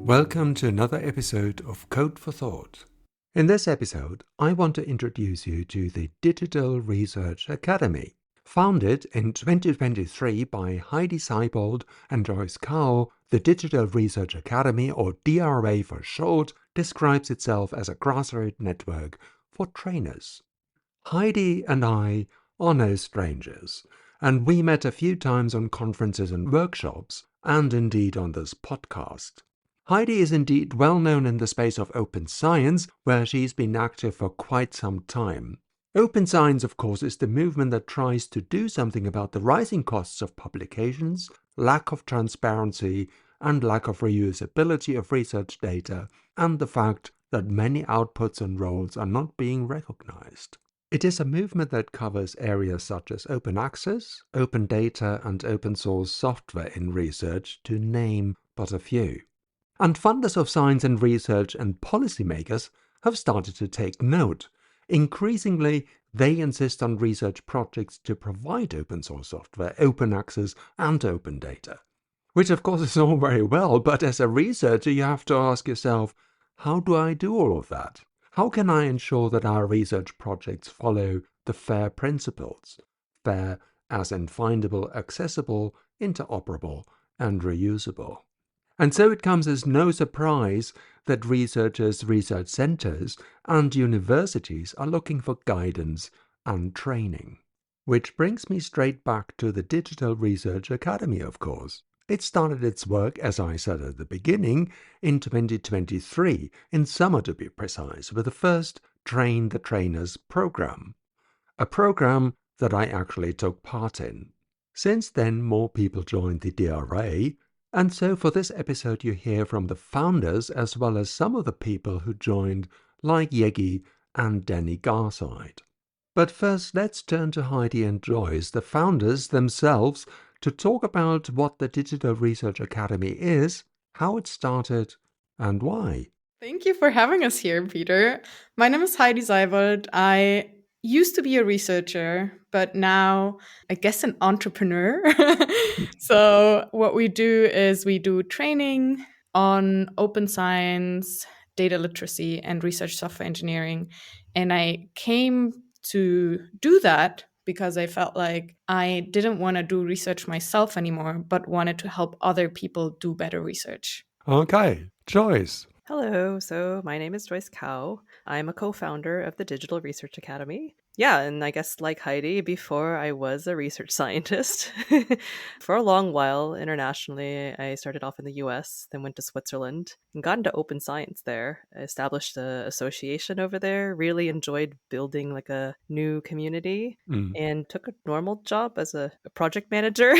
Welcome to another episode of Code for Thought. In this episode, I want to introduce you to the Digital Research Academy. Founded in 2023 by Heidi Seibold and Joyce, the Digital Research Academy, or DRA for short, describes itself as a grassroots network for trainers. Heidi and I are no strangers, and we met a few times on conferences and workshops, and indeed on this podcast. Heidi is indeed well known in the space of open science, where she's been active for quite some time. Open science, of course, is the movement that tries to do something about the rising costs of publications, lack of transparency, and lack of reusability of research data, and the fact that many outputs and roles are not being recognized. It is a movement that covers areas such as open access, open data, and open source software in research, to name but a few. And funders of science and research and policymakers have started to take note. Increasingly, they insist on research projects to provide open source software, open access, and open data. Which of course is all very well, but as a researcher you have to ask yourself, how do I do all of that? How can I ensure that our research projects follow the FAIR principles? FAIR as in findable, accessible, interoperable, and reusable. And so it comes as no surprise that researchers, research centers, and universities are looking for guidance and training. Which brings me straight back to the Digital Research Academy, of course. It started its work, as I said at the beginning, in 2023, in summer to be precise, with the first Train the Trainers program. A program that I actually took part in. Since then, more people joined the DRA, and so for this episode you hear from the founders as well as some of the people who joined, like Yegi and Danny Garside. But first let's turn to Heidi and Joyce, the founders themselves, to talk about what the Digital Research Academy is, how it started, and why. Thank you for having us here, Peter. My name is Heidi Seibold. I used to be a researcher, but now I guess an entrepreneur. So what we do is we do training on open science, data literacy, and research software engineering. And I came to do that because I felt like I didn't want to do research myself anymore, but wanted to help other people do better research. Okay, Joyce. Hello, so my name is Joyce. I'm a co-founder of the Digital Research Academy. Yeah, and I guess like Heidi, before I was a research scientist. For a long while, internationally, I started off in the US, then went to Switzerland, and got into open science there. I established an association over there, really enjoyed building like a new community, and took a normal job as a project manager.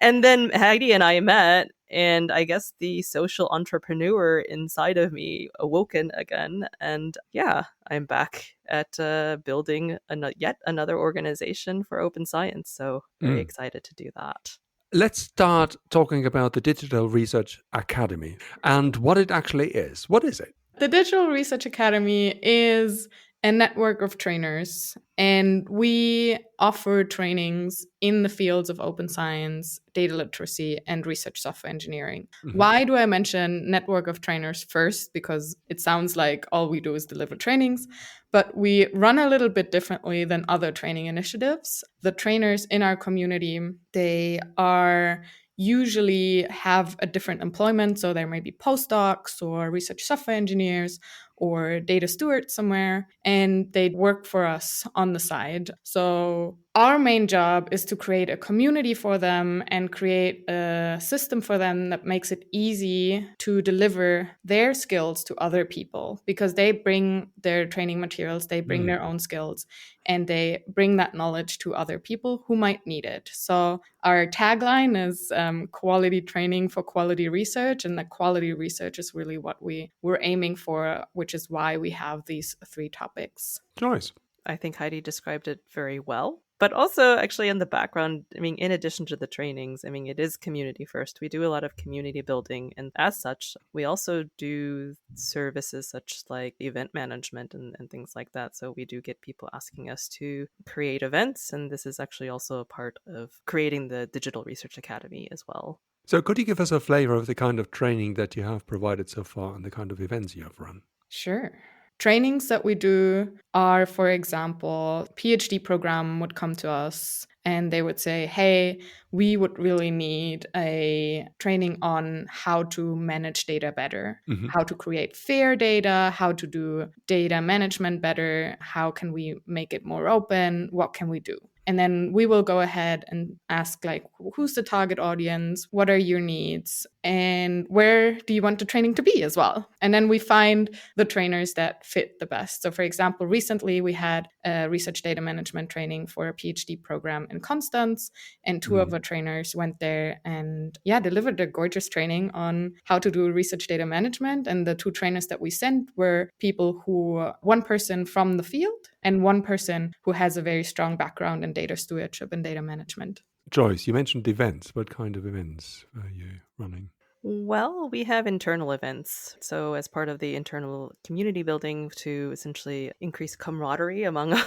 And then Heidi and I met, and I guess the social entrepreneur inside of me awoken again. And yeah, I'm back at building yet another organization for open science. So very excited to do that. Let's start talking about the Digital Research Academy and what it actually is. What is it? The Digital Research Academy is a network of trainers, and we offer trainings in the fields of open science, data literacy, and research software engineering. Mm-hmm. Why do I mention network of trainers first? Because it sounds like all we do is deliver trainings, but we run a little bit differently than other training initiatives. The trainers in our community, they are usually have a different employment. So there may be postdocs or research software engineers or data stewards somewhere, and they work for us on the side. So our main job is to create a community for them and create a system for them that makes it easy to deliver their skills to other people, because they bring their training materials, they bring their own skills, and they bring that knowledge to other people who might need it. So our tagline is quality training for quality research, and that quality research is really what we're aiming for, which is why we have these 3 topics. Nice. I think Heidi described it very well. But also, actually, in the background, in addition to the trainings, it is community first. We do a lot of community building. And as such, we also do services such like event management and things like that. So we do get people asking us to create events. And this is actually also a part of creating the Digital Research Academy as well. So could you give us a flavor of the kind of training that you have provided so far and the kind of events you have run? Sure. Trainings that we do are, for example, PhD program would come to us and they would say, hey, we would really need a training on how to manage data better, how to create fair data, how to do data management better, how can we make it more open, what can we do? And then we will go ahead and ask, like, who's the target audience? What are your needs? And where do you want the training to be as well? And then we find the trainers that fit the best. So, for example, recently we had a research data management training for a PhD program in Constance, and two of the trainers went there and delivered a gorgeous training on how to do research data management. And the two trainers that we sent were people who, one person from the field and one person who has a very strong background in data stewardship and data management. Joyce, you mentioned events. What kind of events are you running? Well, we have internal events. So as part of the internal community building to essentially increase camaraderie among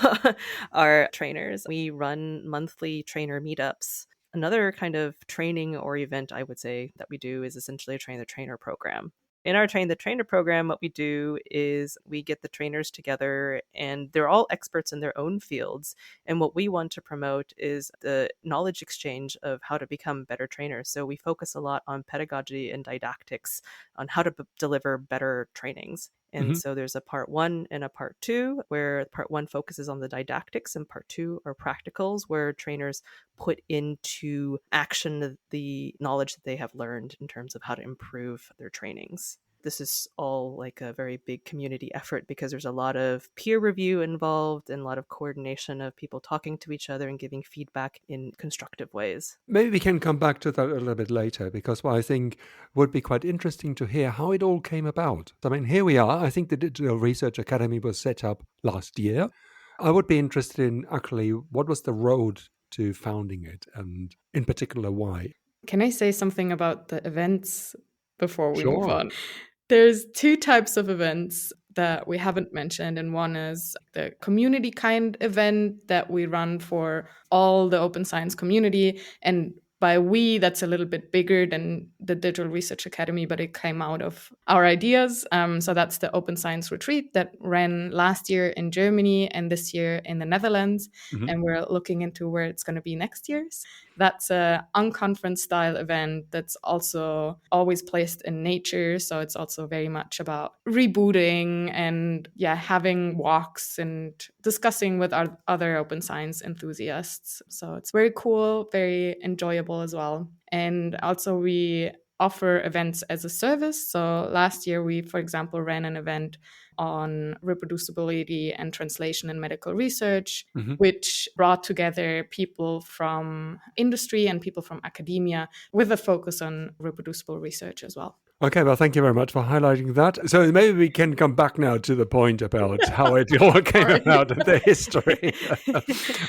our trainers, we run monthly trainer meetups. Another kind of training or event I would say that we do is essentially a train the trainer program. In our Train the Trainer program, what we do is we get the trainers together and they're all experts in their own fields. And what we want to promote is the knowledge exchange of how to become better trainers. So we focus a lot on pedagogy and didactics on how to deliver better trainings. And so there's a part 1 and a part 2, where part 1 focuses on the didactics and part 2 are practicals, where trainers put into action the knowledge that they have learned in terms of how to improve their trainings. This is all like a very big community effort because there's a lot of peer review involved and a lot of coordination of people talking to each other and giving feedback in constructive ways. Maybe we can come back to that a little bit later, because what I think would be quite interesting to hear how it all came about. I mean, here we are. I think the Digital Research Academy was set up last year. I would be interested in actually what was the road to founding it, and in particular, why? Can I say something about the events before we move Sure. on? There's two types of events that we haven't mentioned, and one is the community kind event that we run for all the open science community. And by we, that's a little bit bigger than the Digital Research Academy, but it came out of our ideas. So that's the Open Science Retreat that ran last year in Germany and this year in the Netherlands. And we're looking into where it's going to be next year. That's a unconference style event that's also always placed in nature. So it's also very much about rebooting and having walks and discussing with our other open science enthusiasts. So it's very cool, very enjoyable as well. And also we offer events as a service. So last year we, for example, ran an event on reproducibility and translation in medical research, which brought together people from industry and people from academia with a focus on reproducible research as well. Okay, well, thank you very much for highlighting that. So maybe we can come back now to the point about how it all came about, the history.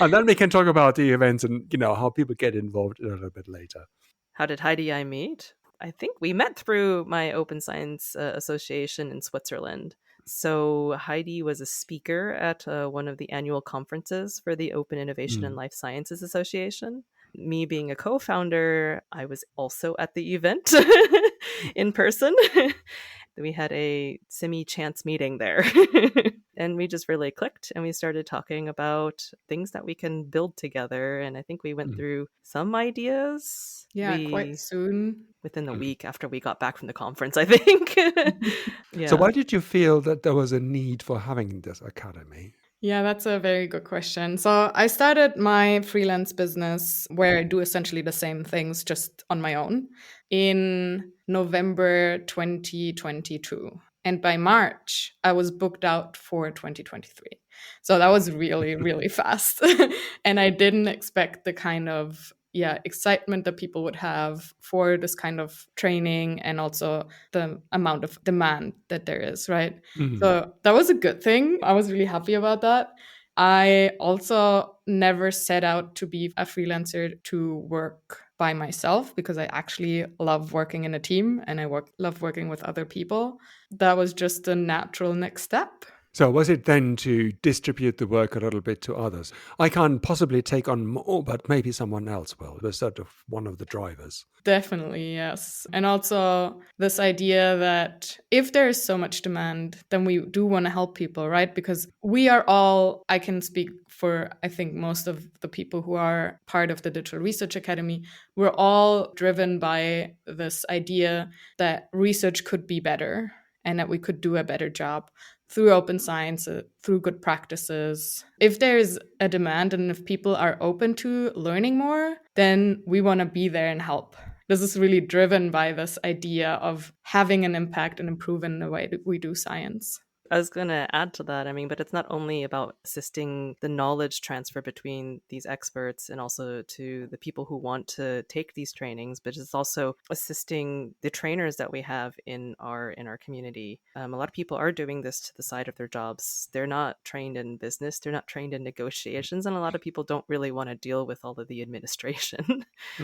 And then we can talk about the events and, how people get involved a little bit later. How did Heidi and I meet? I think we met through my Open Science Association in Switzerland. So Heidi was a speaker at one of the annual conferences for the Open Innovation and Life Sciences Association. Me being a co-founder, I was also at the event in person. We had a semi-chance meeting there. And we just really clicked and we started talking about things that we can build together. And I think we went through some ideas. Quite soon. Within the week after we got back from the conference, I think. So why did you feel that there was a need for having this academy? Yeah, that's a very good question. So I started my freelance business where I do essentially the same things just on my own in November 2022. And by March, I was booked out for 2023. So that was really, really fast. And I didn't expect the kind of excitement that people would have for this kind of training and also the amount of demand that there is, right? So that was a good thing. I was really happy about that. I also never set out to be a freelancer to work by myself because I actually love working in a team and I love working with other people. That was just a natural next step. So was it then to distribute the work a little bit to others? I can't possibly take on more, but maybe someone else will. It was sort of one of the drivers. Definitely, yes. And also this idea that if there is so much demand, then we do want to help people, right? Because we are all, I can speak for, I think, most of the people who are part of the Digital Research Academy, we're all driven by this idea that research could be better and that we could do a better job through open science, through good practices. If there's a demand and if people are open to learning more, then we want to be there and help. This is really driven by this idea of having an impact and improving the way that we do science. I was going to add to that. But it's not only about assisting the knowledge transfer between these experts and also to the people who want to take these trainings, but it's also assisting the trainers that we have in our community. A lot of people are doing this to the side of their jobs. They're not trained in business. They're not trained in negotiations. And a lot of people don't really want to deal with all of the administration.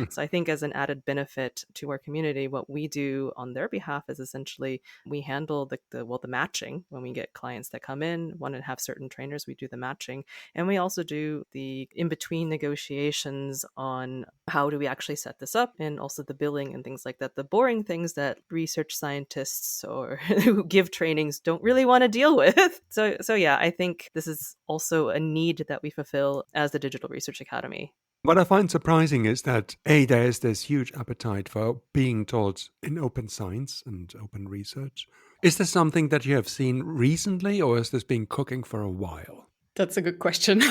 So I think as an added benefit to our community, what we do on their behalf is essentially we handle the matching. When we get clients that come in, want to have certain trainers, we do the matching. And we also do the in-between negotiations on how do we actually set this up, and also the billing and things like that. The boring things that research scientists or who give trainings don't really want to deal with. So yeah, I think this is also a need that we fulfill as the Digital Research Academy. What I find surprising is that, there is this huge appetite for being taught in open science and open research. Is this something that you have seen recently, or has this been cooking for a while? That's a good question.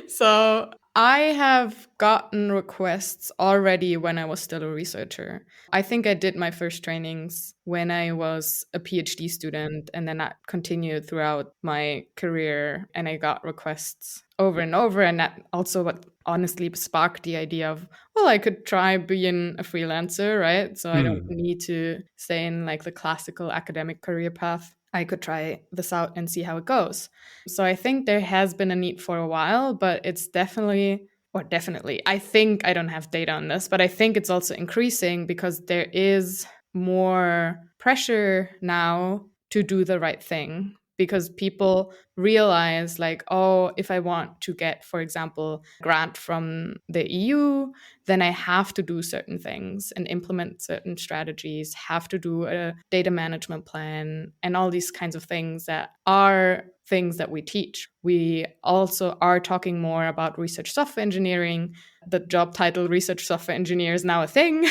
So I have gotten requests already when I was still a researcher. I think I did my first trainings when I was a PhD student, and then that continued throughout my career, and I got requests over and over. And that also what honestly sparked the idea of, well, I could try being a freelancer, right? So I don't need to stay in like the classical academic career path. I could try this out and see how it goes. So I think there has been a need for a while, but it's definitely, I think, I don't have data on this, but I think it's also increasing because there is more pressure now to do the right thing. Because people realize like, oh, if I want to get, for example, a grant from the EU, then I have to do certain things and implement certain strategies, have to do a data management plan, and all these kinds of things that are things that we teach. We also are talking more about research software engineering. The job title research software engineer is now a thing.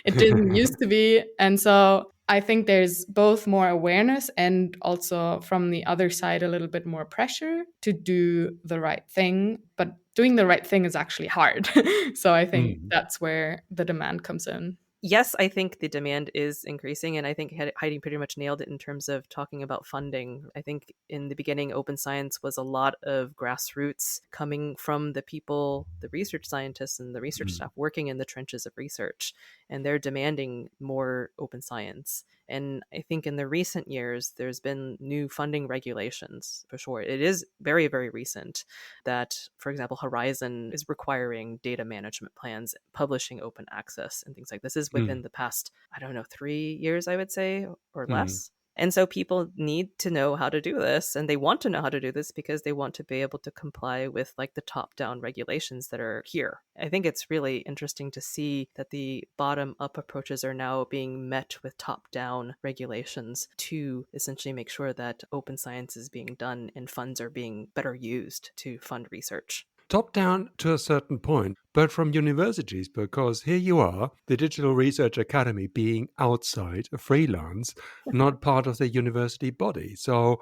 It didn't used to be. And so I think there's both more awareness and also from the other side a little bit more pressure to do the right thing. But doing the right thing is actually hard. So I think that's where the demand comes in. Yes, I think the demand is increasing, and I think Heidi pretty much nailed it in terms of talking about funding. I think in the beginning, open science was a lot of grassroots coming from the people, the research scientists and the research staff working in the trenches of research, and they're demanding more open science. And I think in the recent years, there's been new funding regulations, for sure. It is very, very recent that, for example, Horizon is requiring data management plans, publishing open access and things like this. Is within the past, 3 years, I would say, or less. And so people need to know how to do this, and they want to know how to do this because they want to be able to comply with like the top-down regulations that are here. I think it's really interesting to see that the bottom-up approaches are now being met with top-down regulations to essentially make sure that open science is being done and funds are being better used to fund research. Top down to a certain point, but from universities, because here you are, the Digital Research Academy being outside, a freelance, not part of the university body. So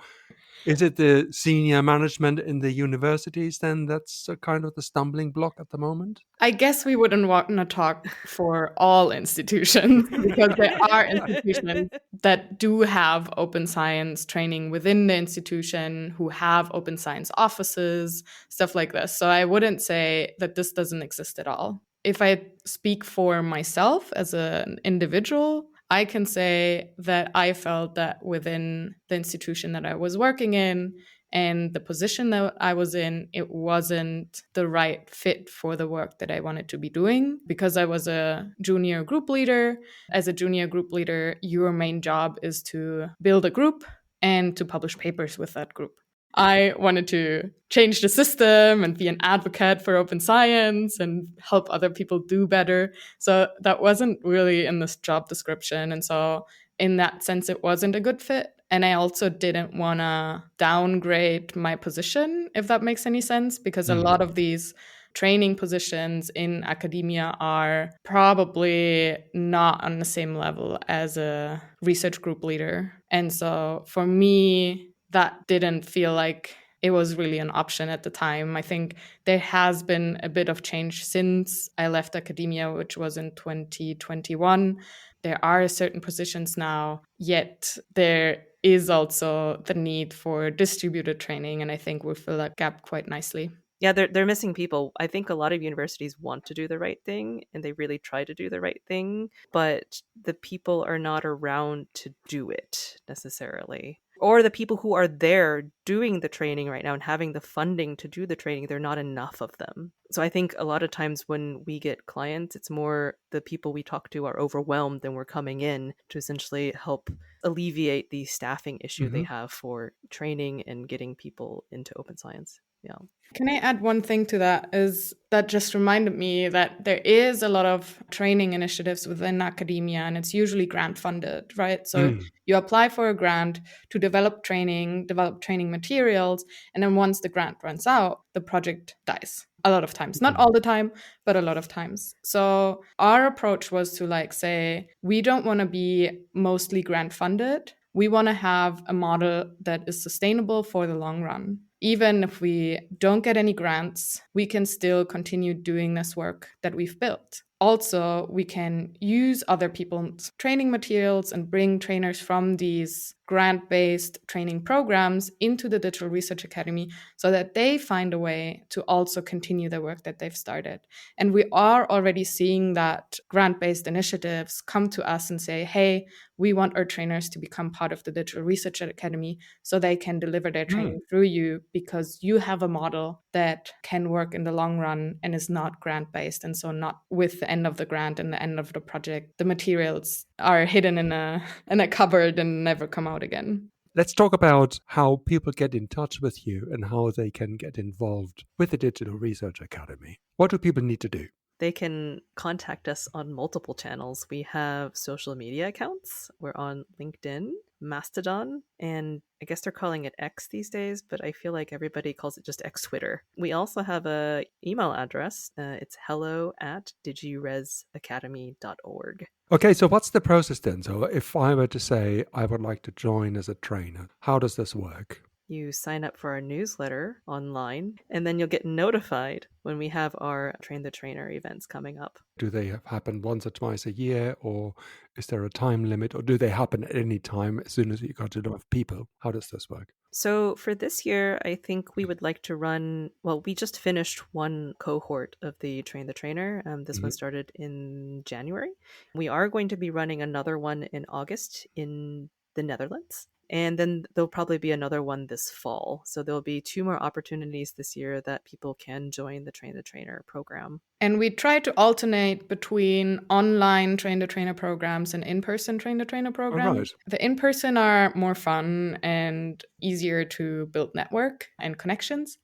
is it the senior management in the universities then that's kind of the stumbling block at the moment? I guess we wouldn't want to talk for all institutions because there are institutions that do have open science training within the institution, who have open science offices, stuff like this. So I wouldn't say that this doesn't exist at all. If I speak for myself as an individual, I can say that I felt that within the institution that I was working in and the position that I was in, it wasn't the right fit for the work that I wanted to be doing because I was a junior group leader. As a junior group leader, your main job is to build a group and to publish papers with that group. I wanted to change the system and be an advocate for open science and help other people do better. So that wasn't really in this job description. And so in that sense, it wasn't a good fit. And I also didn't want to downgrade my position, if that makes any sense, because a lot of these training positions in academia are probably not on the same level as a research group leader. And so for me, that didn't feel like it was really an option at the time. I think there has been a bit of change since I left academia, which was in 2021. There are certain positions now, yet there is also the need for distributed training. And I think we fill that gap quite nicely. Yeah, they're missing people. I think a lot of universities want to do the right thing and they really try to do the right thing, but the people are not around to do it necessarily. Or the people who are there doing the training right now and having the funding to do the training, they're not enough of them. So I think a lot of times when we get clients, it's more the people we talk to are overwhelmed and we're coming in to essentially help alleviate the staffing issue they have for training and getting people into open science. Yeah. Can I add one thing to that? Is that just reminded me that there is a lot of training initiatives within academia, and it's usually grant funded, right? So you apply for a grant to develop training materials, and then once the grant runs out, the project dies. A lot of times, not all the time, but a lot of times. So our approach was to say, we don't want to be mostly grant funded. We want to have a model that is sustainable for the long run. Even if we don't get any grants, we can still continue doing this work that we've built. Also, we can use other people's training materials and bring trainers from these grant-based training programs into the Digital Research Academy so that they find a way to also continue the work that they've started. And we are already seeing that grant-based initiatives come to us and say, hey, we want our trainers to become part of the Digital Research Academy so they can deliver their training through you because you have a model that can work in the long run and is not grant-based. And so not with the end of the grant and the end of the project, the materials are hidden in a cupboard and never come out again. Let's talk about how people get in touch with you and how they can get involved with the Digital Research Academy. What do people need to do? They can contact us on multiple channels. We have social media accounts. We're on LinkedIn, Mastodon, and I guess they're calling it X these days, but I feel like everybody calls it just X Twitter. We also have an email address. It's hello@digiresacademy.org. Okay, so what's the process then? So if I were to say I would like to join as a trainer, how does this work? You sign up for our newsletter online, and then you'll get notified when we have our Train the Trainer events coming up. Do they happen once or twice a year, or is there a time limit, or do they happen at any time as soon as you got enough people? How does this work? So for this year, I think we would like to run, we just finished one cohort of the Train the Trainer. This one started in January. We are going to be running another one in August in the Netherlands. And then there'll probably be another one this fall. So there'll be 2 more opportunities this year that people can join the Train the Trainer program. And we try to alternate between online Train the Trainer programs and in-person Train the Trainer programs. Oh, right. The in-person are more fun and easier to build network and connections.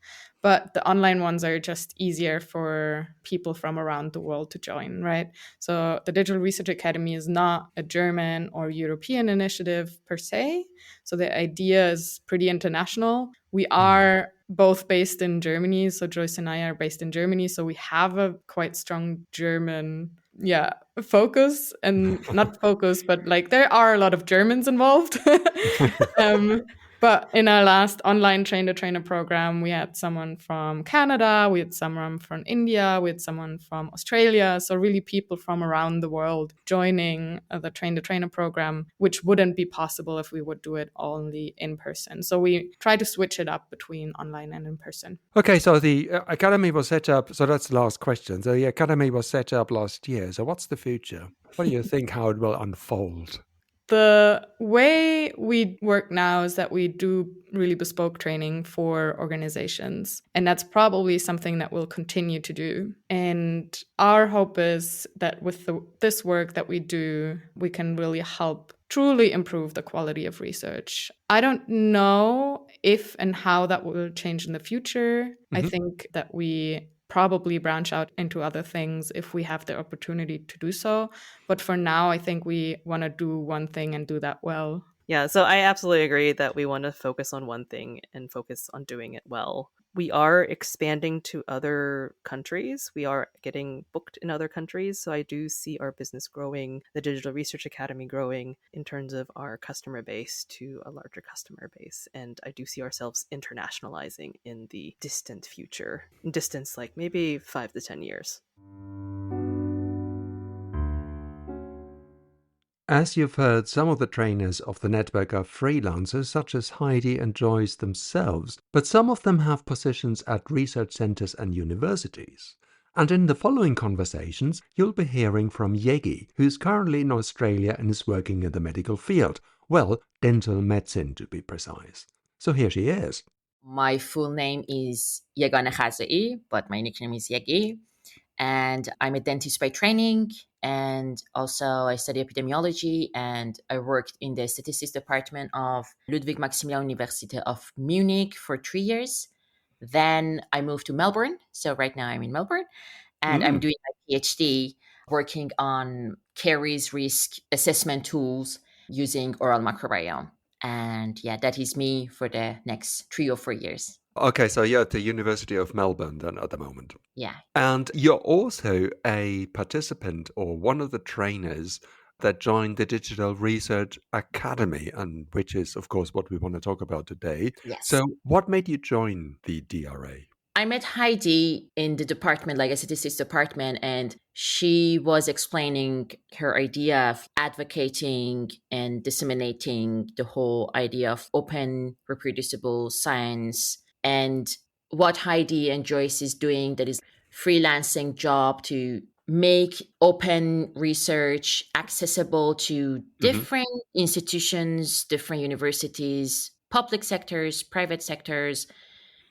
But the online ones are just easier for people from around the world to join, right? So the Digital Research Academy is not a German or European initiative per se. So the idea is pretty international. We are both based in Germany. So Joyce and I are based in Germany. So we have a quite strong German focus, and not focus, but there are a lot of Germans involved. But in our last online Train the Trainer program, we had someone from Canada, we had someone from India, we had someone from Australia. So really people from around the world joining the Train the Trainer program, which wouldn't be possible if we would do it only in person. So we try to switch it up between online and in person. Okay, so the Academy was set up, so that's the last question. So the Academy was set up last year. So what's the future? What do you think how it will unfold? The way we work now is that we do really bespoke training for organizations. And that's probably something that we'll continue to do. And our hope is that with this work that we do, we can really help truly improve the quality of research. I don't know if and how that will change in the future. I think that we probably branch out into other things if we have the opportunity to do so. But for now, I think we want to do one thing and do that well. Yeah, so I absolutely agree that we want to focus on one thing and focus on doing it well. We are expanding to other countries. We are getting booked in other countries. So I do see our business growing, the Digital Research Academy growing in terms of our customer base to a larger customer base. And I do see ourselves internationalizing in the distant future, distance like maybe 5 to 10 years. As you've heard, some of the trainers of the network are freelancers, such as Heidi and Joyce themselves, but some of them have positions at research centers and universities. And in the following conversations, you'll be hearing from Yegi, who's currently in Australia and is working in the medical field. Well, dental medicine to be precise. So here she is. My full name is Yeganeh Khazaei, but my nickname is Yegi. And I'm a dentist by training. And also I study epidemiology, and I worked in the statistics department of Ludwig Maximilian University of Munich for 3 years. Then I moved to Melbourne. So right now I'm in Melbourne, and I'm doing my PhD working on caries risk assessment tools using oral microbiome. And yeah, that is me for the next 3 or 4 years. Okay, so you're at the University of Melbourne then at the moment. Yeah. And you're also a participant or one of the trainers that joined the Digital Research Academy, and which is, of course, what we want to talk about today. Yes. So what made you join the DRA? I met Heidi in the department, like a statistics department, and she was explaining her idea of advocating and disseminating the whole idea of open, reproducible science. And what Heidi and Joyce is doing, that is freelancing job to make open research accessible to different institutions, different universities, public sectors, private sectors,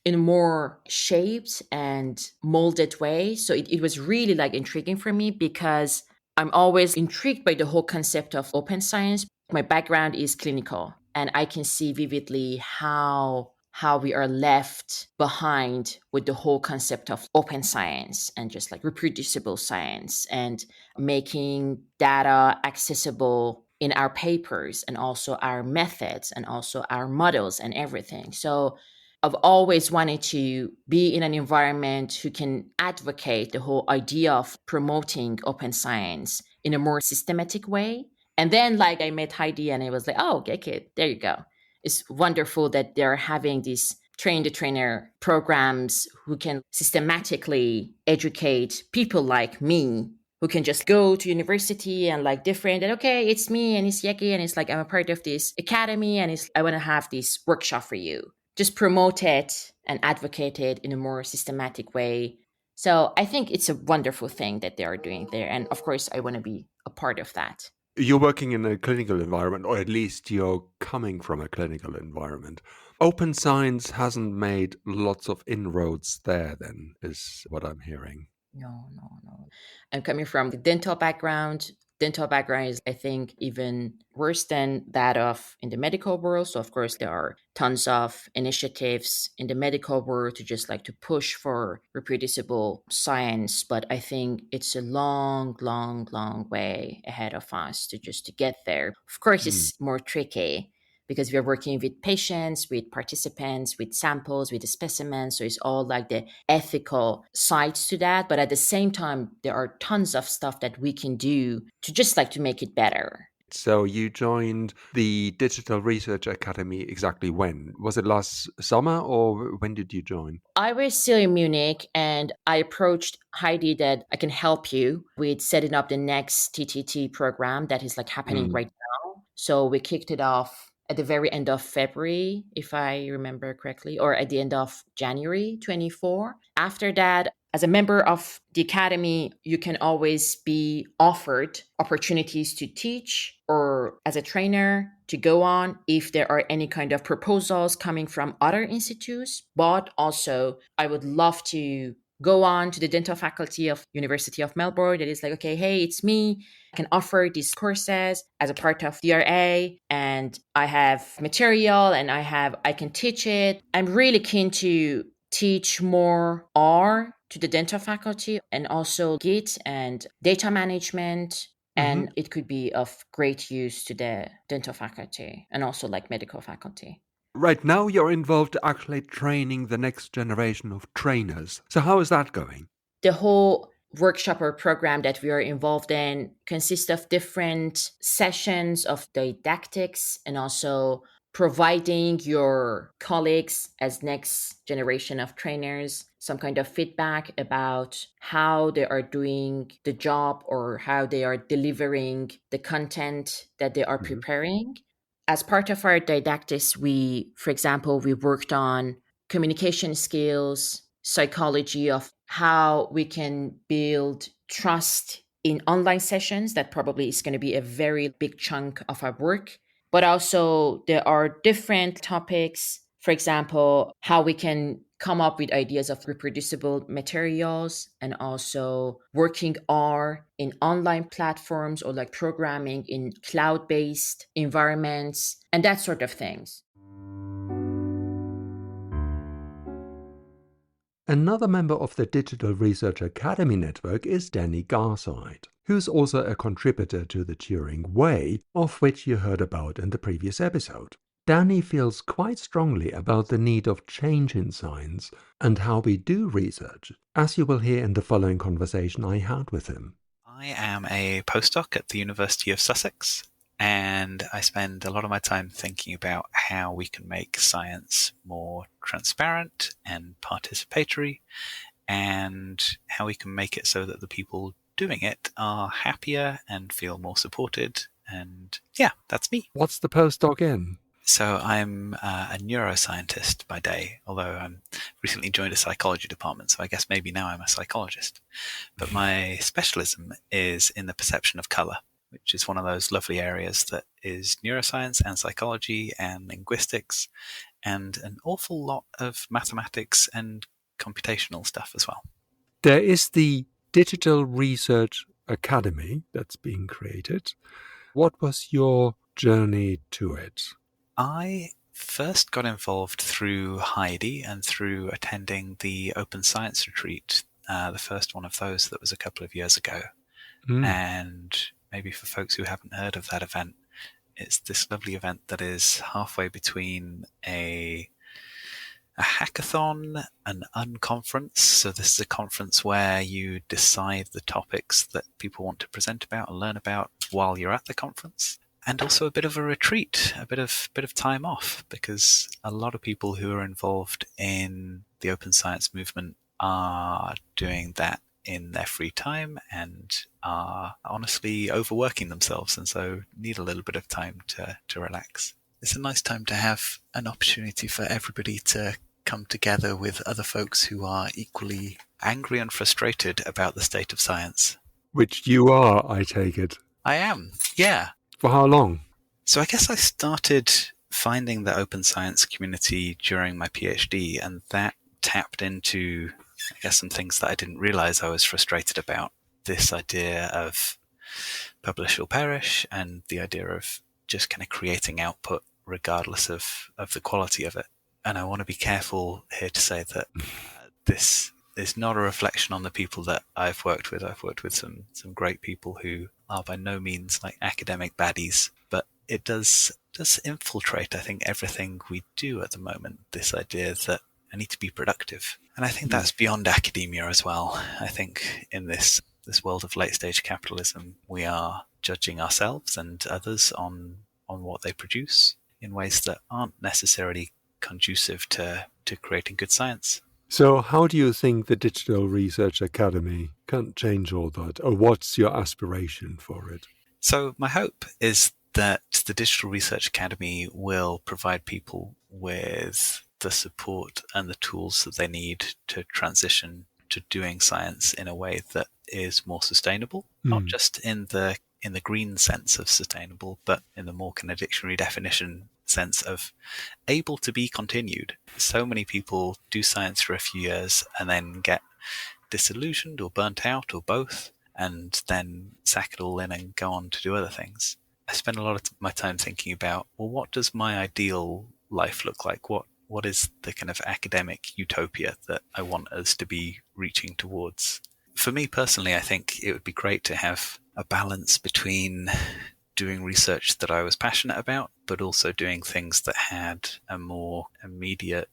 in a more shaped and molded way. So it was really like intriguing for me, because I'm always intrigued by the whole concept of open science. My background is clinical, and I can see vividly how we are left behind with the whole concept of open science and just like reproducible science and making data accessible in our papers and also our methods and also our models and everything. So I've always wanted to be in an environment who can advocate the whole idea of promoting open science in a more systematic way. And then like I met Heidi and I was like, oh, okay, there you go. It's wonderful that they're having these train-the-trainer programs who can systematically educate people like me, who can just go to university and like different, and okay, it's me and it's Yegi and it's like, I'm a part of this academy and I want to have this workshop for you. Just promote it and advocate it in a more systematic way. So I think it's a wonderful thing that they are doing there. And of course, I want to be a part of that. You're working in a clinical environment, or at least you're coming from a clinical environment. Open science hasn't made lots of inroads there, then, is what I'm hearing. No. I'm coming from the dental background. Dental background is, I think, even worse than that of in the medical world. So, of course, there are tons of initiatives in the medical world to just like to push for reproducible science. But I think it's a long, long, long way ahead of us to get there. Of course, it's more tricky, because we are working with patients, with participants, with samples, with the specimens. So it's all like the ethical sides to that. But at the same time, there are tons of stuff that we can do to just like to make it better. So you joined the Digital Research Academy exactly when? Was it last summer, or when did you join? I was still in Munich, and I approached Heidi that I can help you with setting up the next TTT program that is like happening right now. So we kicked it off at the very end of February, if I remember correctly, or at the end of January 24. After that, as a member of the academy, you can always be offered opportunities to teach or as a trainer to go on if there are any kind of proposals coming from other institutes. But also, I would love to go on to the dental faculty of University of Melbourne that is like, okay, hey, it's me. I can offer these courses as a part of DRA and I have material and I can teach it. I'm really keen to teach more R to the dental faculty and also Git and data management. And it could be of great use to the dental faculty and also like medical faculty. Right now you're involved actually training the next generation of trainers. So how is that going? The whole workshop or program that we are involved in consists of different sessions of didactics and also providing your colleagues as next generation of trainers some kind of feedback about how they are doing the job or how they are delivering the content that they are preparing. As part of our didactics, for example, we worked on communication skills, psychology of how we can build trust in online sessions. That probably is going to be a very big chunk of our work. But also there are different topics, for example, how we can come up with ideas of reproducible materials and also working R in online platforms or like programming in cloud-based environments and that sort of things. Another member of the Digital Research Academy network is Danny Garside, who's also a contributor to the Turing Way, of which you heard about in the previous episode. Danny feels quite strongly about the need of change in science and how we do research, as you will hear in the following conversation I had with him. I am a postdoc at the University of Sussex, and I spend a lot of my time thinking about how we can make science more transparent and participatory, and how we can make it so that the people doing it are happier and feel more supported. And yeah, that's me. What's the postdoc in? So I'm a neuroscientist by day, although I'm recently joined a psychology department, so I guess maybe now I'm a psychologist. But my specialism is in the perception of color, which is one of those lovely areas that is neuroscience and psychology and linguistics and an awful lot of mathematics and computational stuff as well. There is the Digital Research Academy that's being created. What was your journey to it? I first got involved through Heidi and through attending the Open Science Retreat, the first one of those that was a couple of years ago. And maybe for folks who haven't heard of that event, it's this lovely event that is halfway between a hackathon, an unconference. So this is a conference where you decide the topics that people want to present about and learn about while you're at the conference. And also a bit of a retreat, a bit of time off, because a lot of people who are involved in the open science movement are doing that in their free time and are honestly overworking themselves, and so need a little bit of time to relax. It's a nice time to have an opportunity for everybody to come together with other folks who are equally angry and frustrated about the state of science. Which you are, I take it. I am, yeah. For how long? So I guess I started finding the open science community during my PhD, and that tapped into, I guess, some things that I didn't realize I was frustrated about. This idea of publish or perish, and the idea of just kind of creating output regardless of the quality of it. And I want to be careful here to say that this is not a reflection on the people that I've worked with. I've worked with some great people who are by no means like academic baddies, but it does infiltrate, I think, everything we do at the moment, this idea that I need to be productive. And I think that's beyond academia as well. I think in this world of late stage capitalism, we are judging ourselves and others on what they produce in ways that aren't necessarily conducive to creating good science. So how do you think the Digital Research Academy can change all that? Or what's your aspiration for it? So my hope is that the Digital Research Academy will provide people with the support and the tools that they need to transition to doing science in a way that is more sustainable, not just in the green sense of sustainable, but in the more kind of dictionary definition sense of able to be continued. So many people do science for a few years and then get disillusioned or burnt out or both, and then sack it all in and go on to do other things. I spend a lot of my time thinking about, well, what does my ideal life look like? What is the kind of academic utopia that I want us to be reaching towards? For me personally, I think it would be great to have a balance between doing research that I was passionate about, but also doing things that had a more immediate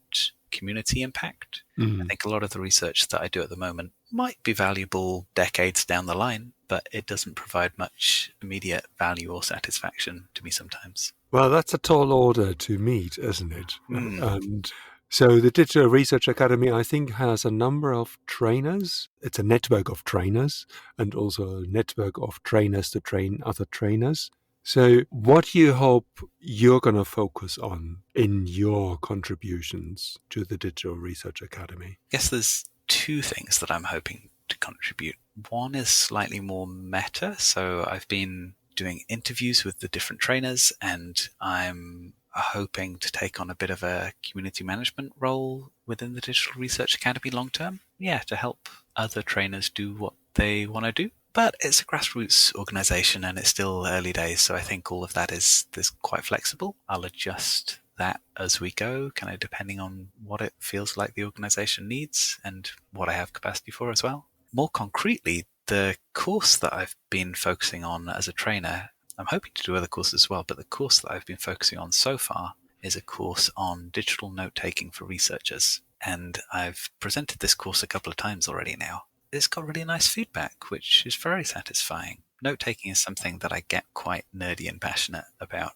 community impact. I think a lot of the research that I do at the moment might be valuable decades down the line, but it doesn't provide much immediate value or satisfaction to me sometimes. Well, that's a tall order to meet, isn't it? And so the Digital Research Academy, I think, has a number of trainers. It's a network of trainers and also a network of trainers to train other trainers. So what do you hope you're going to focus on in your contributions to the Digital Research Academy? I guess there's two things that I'm hoping to contribute. One is slightly more meta. So I've been doing interviews with the different trainers, and I'm hoping to take on a bit of a community management role within the Digital Research Academy long term. Yeah, to help other trainers do what they want to do. But it's a grassroots organization and it's still early days, so I think all of that is quite flexible. I'll adjust that as we go, kind of depending on what it feels like the organization needs and what I have capacity for as well. More concretely, the course that I've been focusing on as a trainer, I'm hoping to do other courses as well, but the course that I've been focusing on so far is a course on digital note-taking for researchers. And I've presented this course a couple of times already now. It's got really nice feedback, which is very satisfying. Note-taking is something that I get quite nerdy and passionate about.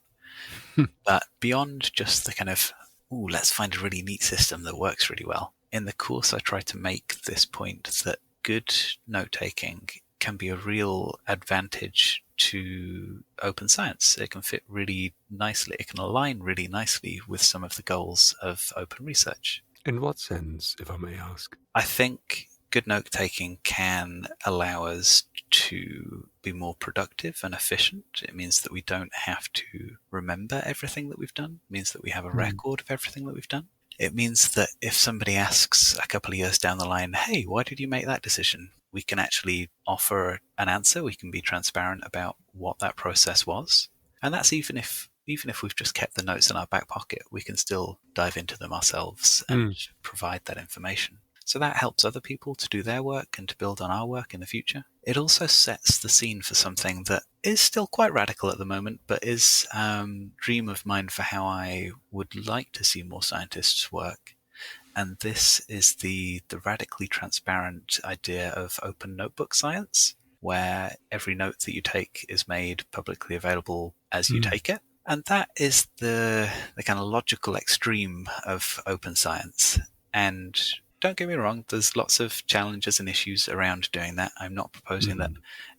But beyond just the kind of, let's find a really neat system that works really well, in the course I try to make this point that good note-taking can be a real advantage to open science. It can fit really nicely. It can align really nicely with some of the goals of open research. In what sense, if I may ask? I think good note-taking can allow us to be more productive and efficient. It means that we don't have to remember everything that we've done. It means that we have a record of everything that we've done. It means that if somebody asks a couple of years down the line, hey, why did you make that decision? We can actually offer an answer. We can be transparent about what that process was. And that's even if we've just kept the notes in our back pocket, we can still dive into them ourselves and provide that information. So that helps other people to do their work and to build on our work in the future. It also sets the scene for something that is still quite radical at the moment, but is a dream of mine for how I would like to see more scientists work. And this is the radically transparent idea of open notebook science, where every note that you take is made publicly available as you take it. And that is the kind of logical extreme of open science. And don't get me wrong, there's lots of challenges and issues around doing that. I'm not proposing that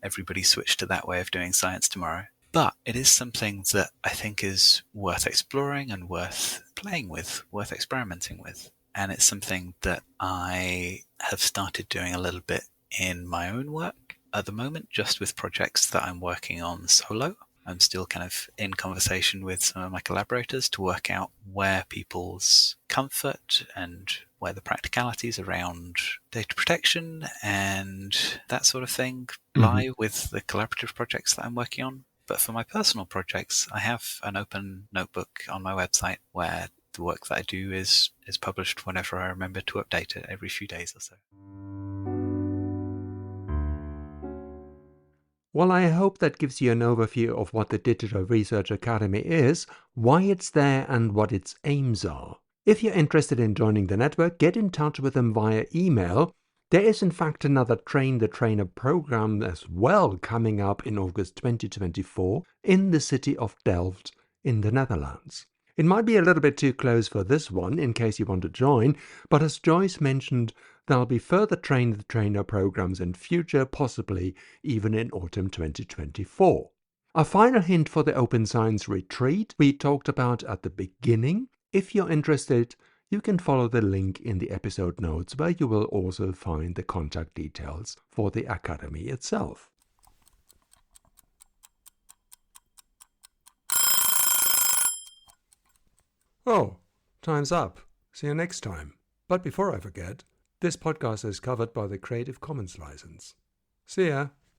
everybody switch to that way of doing science tomorrow. But it is something that I think is worth exploring and worth playing with, worth experimenting with. And it's something that I have started doing a little bit in my own work at the moment, just with projects that I'm working on solo. I'm still kind of in conversation with some of my collaborators to work out where people's comfort and where the practicalities around data protection and that sort of thing lie with the collaborative projects that I'm working on. But for my personal projects, I have an open notebook on my website where the work that I do is published whenever I remember to update it every few days or so. Well, I hope that gives you an overview of what the Digital Research Academy is, why it's there, and what its aims are. If you're interested in joining the network, get in touch with them via email. There is in fact another Train the Trainer program as well coming up in August 2024 in the city of Delft in the Netherlands. It might be a little bit too close for this one in case you want to join, but as Joyce mentioned, there'll be further Train the Trainer programs in future, possibly even in autumn 2024. A final hint for the Open Science Retreat we talked about at the beginning. If you're interested, you can follow the link in the episode notes, where you will also find the contact details for the Academy itself. Oh, time's up. See you next time. But before I forget, this podcast is covered by the Creative Commons license. See ya!